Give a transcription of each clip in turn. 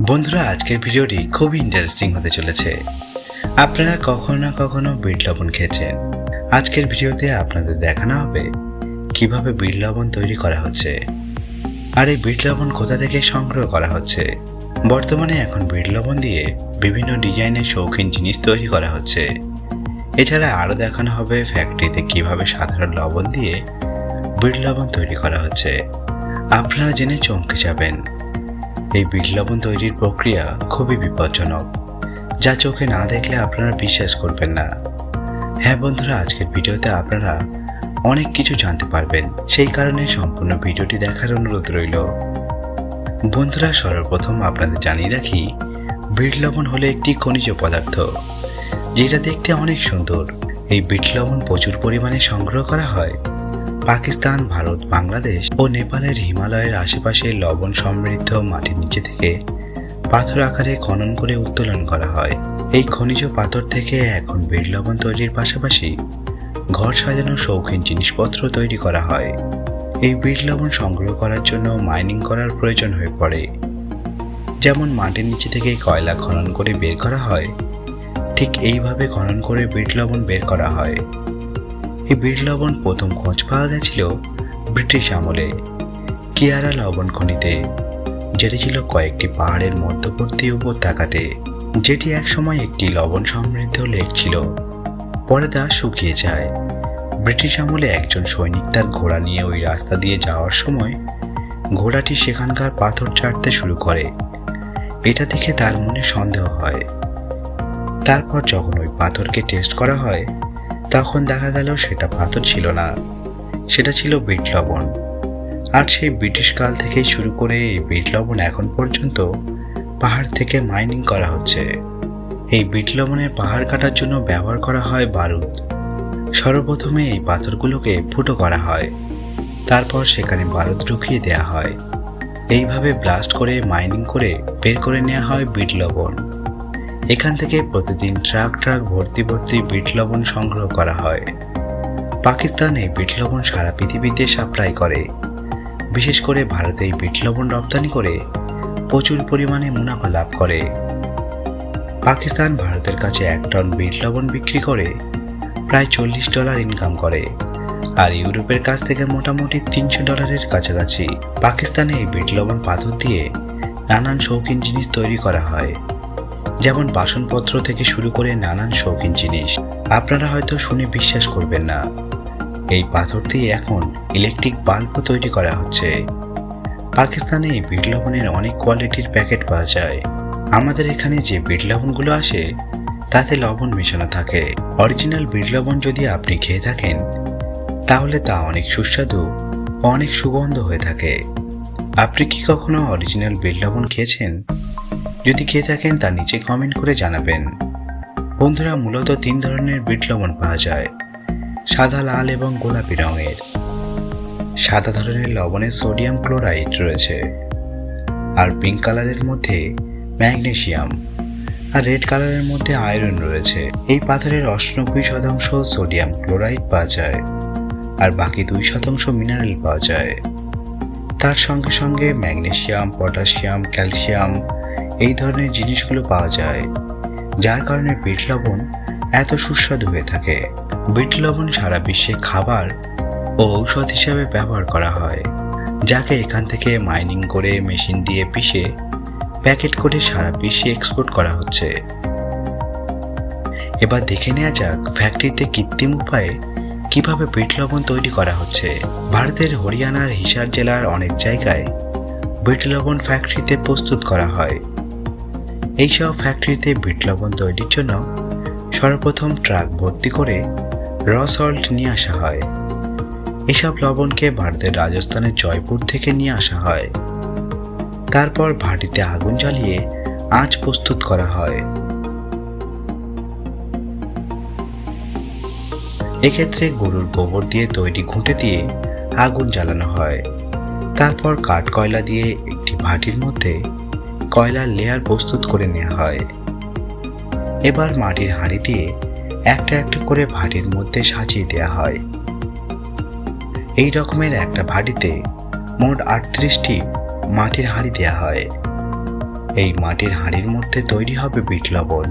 বন্ধুরা, আজকের ভিডিওটি খুবই ইন্টারেস্টিং হতে চলেছে। আপনারা কখনো না কখনো বিট লবণ খেয়েছেন। আজকের ভিডিওতে আপনাদের দেখানো হবে কিভাবে বিট লবণ তৈরি করা হচ্ছে, আর এই বিট লবণ কোথা থেকে সংগ্রহ করা হচ্ছে। বর্তমানে এখন বিট লবণ দিয়ে বিভিন্ন ডিজাইনের শৌখিন জিনিস তৈরি করা হচ্ছে। এছাড়া আরও দেখানো হবে ফ্যাক্টরিতে কিভাবে সাধারণ লবণ দিয়ে বিট লবণ তৈরি করা হচ্ছে। আপনারা জেনে চমকে যাবেন। এই বিট লবণ তৈরির প্রক্রিয়া খুবই বিপজ্জনক, যা চোখে না দেখলে আপনারা বিশ্বাস করবেন না। হ্যাঁ বন্ধুরা, আজকের ভিডিওতে আপনারা অনেক কিছু জানতে পারবেন, সেই কারণে সম্পূর্ণ ভিডিওটি দেখার অনুরোধ রইল। বন্ধুরা, সর্বপ্রথম আপনাদের জানিয়ে রাখি, বিট লবণ হলো একটি খনিজ পদার্থ যেটা দেখতে অনেক সুন্দর। এই বিট লবণ প্রচুর পরিমাণে সংগ্রহ করা হয় পাকিস্তান, ভারত, বাংলাদেশ ও নেপালের হিমালয়ের আশেপাশে লবণ সমৃদ্ধ মাটির নিচে থেকে পাথর আকারে খনন করে উত্তোলন করা হয়। এই খনিজ পাথর থেকে এখন বিট লবণ তৈরির পাশাপাশি ঘর সাজানোর শৌখিন জিনিসপত্র তৈরি করা হয়। এই বিট লবণ সংগ্রহ করার জন্য মাইনিং করার প্রয়োজন হয়ে পড়ে। যেমন মাটির নিচে থেকে কয়লা খনন করে বের করা হয়, ঠিক এইভাবে খনন করে বিট লবণ বের করা হয়। এই বিট লবণ প্রথম খোঁজ পাওয়া গেছিল ব্রিটিশ আমলে কিয়ারা লবণ খনিতে, যেটি ছিল কয়েকটি পাহাড়ের মধ্যবর্তী উপত্যকাতে, যেটি একসময় একটি লবণ সমৃদ্ধ লেক ছিল। পরে তা শুকিয়ে যায়। ব্রিটিশ আমলে একজন সৈনিক তার ঘোড়া নিয়ে ওই রাস্তা দিয়ে যাওয়ার সময় ঘোড়াটি সেখানকার পাথর চাটতে শুরু করে। এটা দেখে তার মনে সন্দেহ হয়। তারপর যখন ওই পাথরকে টেস্ট করা হয়, তখন দেখা গেল সেটা পাথর ছিল না, সেটা ছিল বিট লবণ। আর সেই ব্রিটিশ কাল থেকেই শুরু করে এই বিট লবণ এখন পর্যন্ত পাহাড় থেকে মাইনিং করা হচ্ছে। এই বিট লবণের পাহাড় কাটার জন্য ব্যবহার করা হয় বারুদ। সর্বপ্রথমে এই পাথরগুলোকে ফুটো করা হয়, তারপর সেখানে বারুদ ঢুকিয়ে দেওয়া হয়। এইভাবে ব্লাস্ট করে মাইনিং করে বের করে নেওয়া হয় বিট লবণ। এখান থেকে প্রতিদিন ট্রাক ভর্তি ভর্তি বিট লবণ সংগ্রহ করা হয়। পাকিস্তান এই বিট লবণ সারা পৃথিবীতে সাপ্লাই করে। বিশেষ করে ভারতে এই বিট লবণ রপ্তানি করে প্রচুর পরিমাণে মুনাফা লাভ করে। পাকিস্তান ভারতের কাছে 1 টন বিট লবণ বিক্রি করে প্রায় $40 ইনকাম করে, আর ইউরোপের কাছ থেকে মোটামুটি $300 কাছাকাছি। পাকিস্তানে এই বিট লবণ পাথর দিয়ে নানান শৌখিন জিনিস তৈরি করা হয়, যেমন বাসনপত্র থেকে শুরু করে নানান শৌখিন জিনিস। আপনারা হয়তো শুনে বিশ্বাস করবেন না, এই পাথর দিয়ে এখন ইলেকট্রিক বাল্বও তৈরি করা হচ্ছে। পাকিস্তানে এই বিট লবণের অনেক কোয়ালিটির প্যাকেট পাওয়া যায়। আমাদের এখানে যে বিট লবণগুলো আসে তাতে লবণ মেশানো থাকে। অরিজিনাল বিট লবণ যদি আপনি খেয়ে থাকেন, তাহলে তা অনেক সুস্বাদু ও অনেক সুগন্ধ হয়ে থাকে। আপনি কি কখনো অরিজিনাল বিট লবণ খেয়েছেন? যদি খেয়ে থাকেন তা নিচে কমেন্ট করে জানাবেন। বন্ধুরা, মূলত 3 ধরনের বিট লবণ পাওয়া যায়: সাদা, লাল এবং গোলাপি রঙের। সাদা ধরনের লবণে সোডিয়াম ক্লোরাইড রয়েছে, আর পিঙ্ক কালারের মধ্যে ম্যাগনেসিয়াম, আর রেড কালারের মধ্যে আয়রন রয়েছে। এই পাথরের 98% সোডিয়াম ক্লোরাইড পাওয়া যায়, আর বাকি 2% মিনারেল পাওয়া যায়। তার সঙ্গে সঙ্গে ম্যাগনেসিয়াম, পটাশিয়াম, ক্যালসিয়াম এই ধরনের জিনিসগুলো পাওয়া যায়, যার কারণে বিট লবণ এত সুস্বাদু হয়ে থাকে। বিট লবণ সারা বিশ্বে খাবার ও ঔষধ হিসেবে ব্যবহার করা হয়, যাকে এখান থেকে মাইনিং করে মেশিন দিয়ে পিষে প্যাকেট করে সারা বিশ্বে এক্সপোর্ট করা হচ্ছে। এবার দেখে নেওয়া যাক ফ্যাক্টরিতে কৃত্রিম উপায়ে কিভাবে বিট লবণ তৈরি করা হচ্ছে। ভারতের হরিয়ানার হিসার জেলার অনেক জায়গায় বিট লবণ ফ্যাক্টরিতে প্রস্তুত করা হয়। এইসব ফ্যাক্টরিতে বিট লবণ তৈরির জন্য সর্বপ্রথম ট্রাক ভর্তি করে সল্ট নিয়ে আসা হয়। এসব লবণকে ভারতের রাজস্থানের জয়পুর থেকে নিয়ে আসা হয়। তারপর ভাটিতে আগুন জ্বালিয়ে আঁচ প্রস্তুত করা হয়। এক্ষেত্রে গরুর গোবর দিয়ে তৈরি ঘুঁটে দিয়ে আগুন জ্বালানো হয়। তারপর কাঠ কয়লা দিয়ে একটি ভাটির মধ্যে কয়লার লেয়ার প্রস্তুত করে নেওয়া হয়। এবার মাটির হাঁড়ি দিয়ে একটা একটা করে ভাটির মধ্যে সাজিয়ে দেওয়া হয়। এই রকমের একটা ভাটিতে মোট 38টি মাটির হাঁড়ি দেওয়া হয়। এই মাটির হাঁড়ির মধ্যে তৈরি হবে বিট লবণ।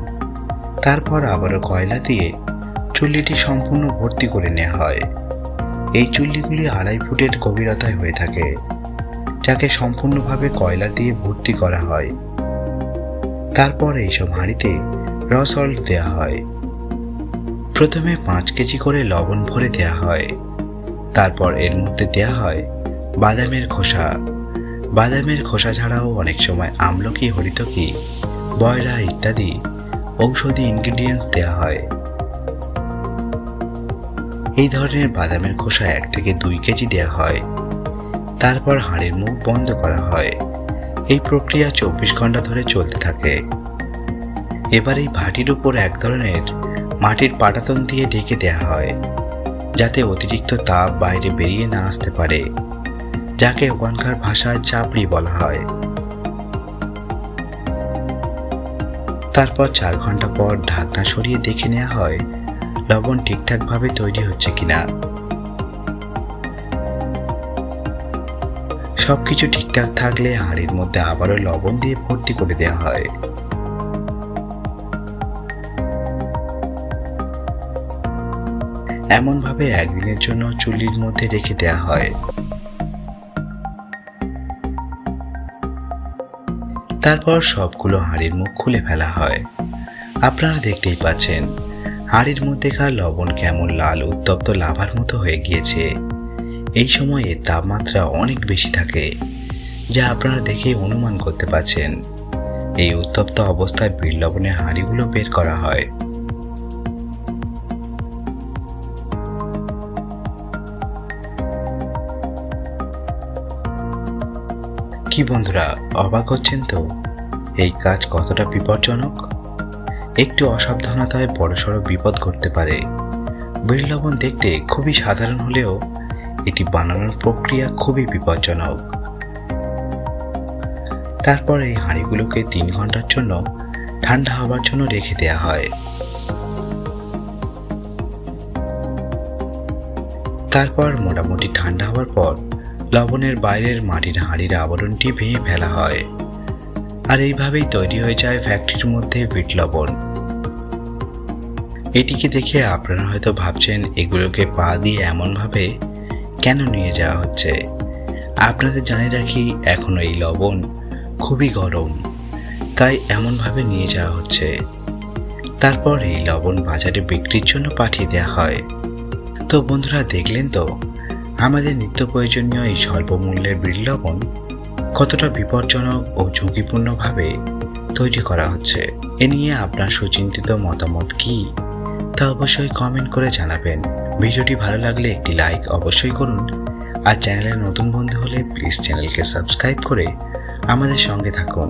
তারপর আবারও কয়লা দিয়ে চুল্লিটি সম্পূর্ণ ভর্তি করে নেওয়া হয়। এই চুল্লিগুলি 2.5 ফুটের গভীরতায় হয়ে থাকে, যাকে সম্পূর্ণভাবে কয়লা দিয়ে ভর্তি করা হয়। তারপর এইসব হাঁড়িতে র সল্ট দেওয়া হয়। প্রথমে 5 কেজি করে লবণ ভরে দেওয়া হয়। তারপর এর মধ্যে দেওয়া হয় বাদামের খোসা। বাদামের খোসা ছাড়াও অনেক সময় আমলকি, হরিতকি, বয়রা ইত্যাদি ঔষধি ইনগ্রিডিয়েন্টস দেওয়া হয়। এই ধরনের বাদামের খোসা 1 থেকে 2 কেজি দেওয়া হয়। তারপর হাঁড়ির মুখ বন্ধ করা হয়। এই প্রক্রিয়া 24 ঘন্টা ধরে চলতে থাকে। এবার এই ভাটির উপর এক ধরনের মাটির পাটাতন দিয়ে ঢেকে দেওয়া হয়, যাতে অতিরিক্ত তাপ বাইরে বেরিয়ে না আসতে পারে, যাকে ওখানকার ভাষায় চাপড়ি বলা হয়। তারপর 4 ঘন্টা পর ঢাকনা সরিয়ে দেখে নেওয়া হয় লবণ ঠিকঠাকভাবে তৈরি হচ্ছে কিনা। সবকিছু ঠিকঠাক থাকলে হাঁড়ির মধ্যে আবারও লবণ দিয়ে ভর্তি করে দেওয়া হয়। এমনভাবে 1 দিনের জন্য চুল্লির মধ্যে রেখে দেওয়া হয়। তারপর সবগুলো হাঁড়ির মুখ খুলে ফেলা হয়। আপনারা দেখতেই পাচ্ছেন হাঁড়ির মধ্যেকার লবণ কেমন লাল উত্তপ্ত লাভার মতো হয়ে গিয়েছে। এই সময়ে তাপমাত্রা অনেক বেশি থাকে, যা আপনারা দেখে অনুমান করতে পারছেন। এই উত্তপ্ত অবস্থায় বিট লবণের হাঁড়িগুলো বের করা হয়। কি বন্ধুরা, অবাক হচ্ছেন তো? এই কাজ কতটা বিপজ্জনক? একটু অসাবধানতায় বড়সড় বিপদ ঘটতে পারে। বিট লবণ দেখতে খুবই সাধারণ হলেও এটি বানানোর প্রক্রিয়া খুবই বিপজ্জনক। তারপর এই হাঁড়িগুলোকে 3 ঘন্টার জন্য ঠান্ডা হবার জন্য রেখে দেওয়া হয়। তারপর মোটামুটি ঠান্ডা হওয়ার পর লবণের বাইরের মাটির হাঁড়ির আবরণটি ভেঙে ফেলা হয়। আর এইভাবেই তৈরি হয়ে যায় ফ্যাক্টরির মধ্যে বিট লবণ। এটিকে দেখে আপনারা হয়তো ভাবছেন এগুলোকে পা দিয়ে এমনভাবে কেন নিয়ে যাওয়া হচ্ছে। আপনাদের জানিয়ে রাখি, এখন এই লবণ খুবই গরম, তাই এমনভাবে নিয়ে যাওয়া হচ্ছে। তারপর এই লবণ বাজারে বিক্রির জন্য পাঠিয়ে দেওয়া হয়। তো বন্ধুরা, দেখলেন তো আমাদের নিত্য প্রয়োজনীয় এই স্বল্প মূল্যের বিট লবণ কতটা বিপজ্জনক ও ঝুঁকিপূর্ণভাবে তৈরি করা হচ্ছে। এ নিয়ে আপনার সুচিন্তিত মতামত কি তা অবশ্যই কমেন্ট করে জানাবেন। ভিডিওটি ভালো লাগলে একটি লাইক অবশ্যই করুন, আর চ্যানেলের নতুন বন্ধু হলে প্লিজ চ্যানেলকে সাবস্ক্রাইব করে আমাদের সঙ্গে থাকুন।